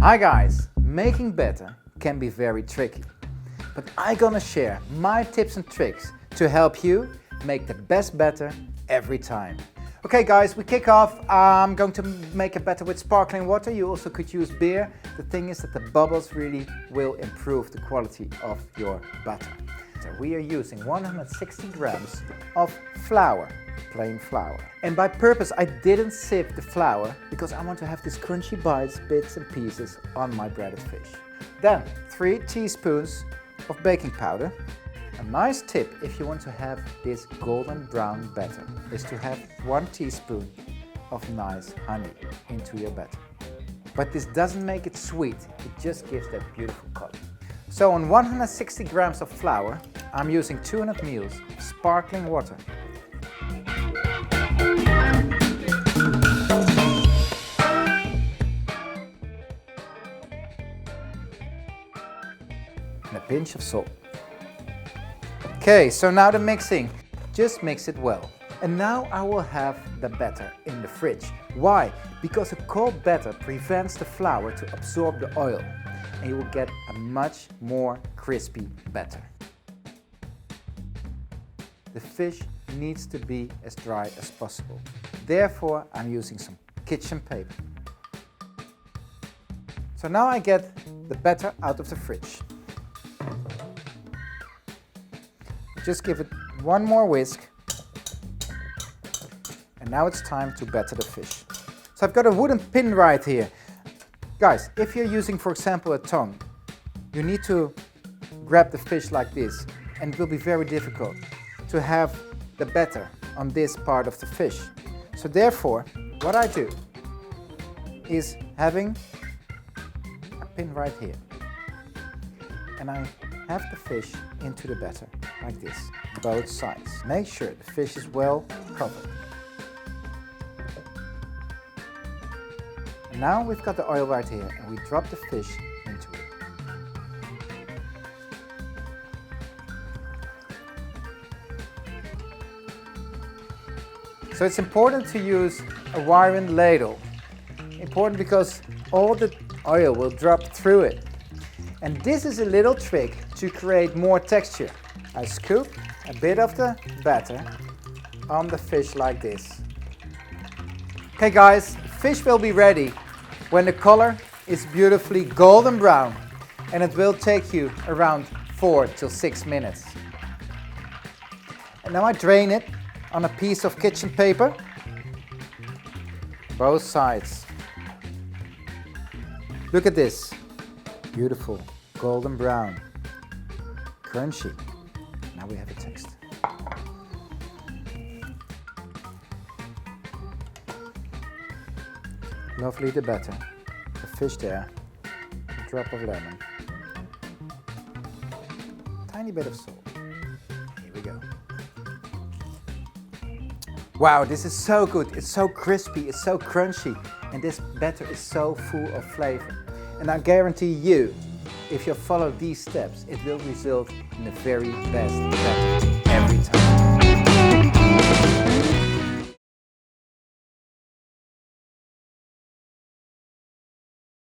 Hi guys, making batter can be very tricky, but I'm gonna share my tips and tricks to help you make the best batter every time. Okay guys, we kick off. I'm going to make a batter with sparkling water. You also could use beer. The thing is that the bubbles really will improve the quality of your batter. So we are using 160 grams of flour, plain flour. And by purpose I didn't sieve the flour because I want to have these crunchy bites, bits and pieces on my breaded fish. Then 3 teaspoons of baking powder. A nice tip if you want to have this golden brown batter is to have 1 teaspoon of nice honey into your batter. But this doesn't make it sweet, it just gives that beautiful color. So on 160 grams of flour, I'm using 200 ml of sparkling water. And a pinch of salt. Okay, so now the mixing. Just mix it well. And now I will have the batter in the fridge. Why? Because a cold batter prevents the flour to absorb the oil and you will get a much more crispy batter. The fish needs to be as dry as possible. Therefore, I'm using some kitchen paper. So now I get the batter out of the fridge. Just give it one more whisk. And now it's time to batter the fish. So I've got a wooden pin right here. Guys, if you're using, for example, a tongue, you need to grab the fish like this. And it will be very difficult to have the batter on this part of the fish. So therefore, what I do is having a pin right here. And I have the fish into the batter, like this, both sides. Make sure the fish is well covered. And now we've got the oil right here, and we drop the fish into it. So it's important to use a wiring ladle. Important because all the oil will drop through it. And this is a little trick to create more texture. I scoop a bit of the batter on the fish like this. Okay guys, fish will be ready when the color is beautifully golden brown, and it will take you around 4 to 6 minutes. And now I drain it on a piece of kitchen paper, both sides. Look at this, beautiful golden brown, crunchy. Now we have a taste. Lovely the batter, the fish there, a drop of lemon, tiny bit of salt. Here we go. Wow, this is so good. It's so crispy, it's so crunchy, and this batter is so full of flavor. And I guarantee you, if you follow these steps, it will result in the very best batter.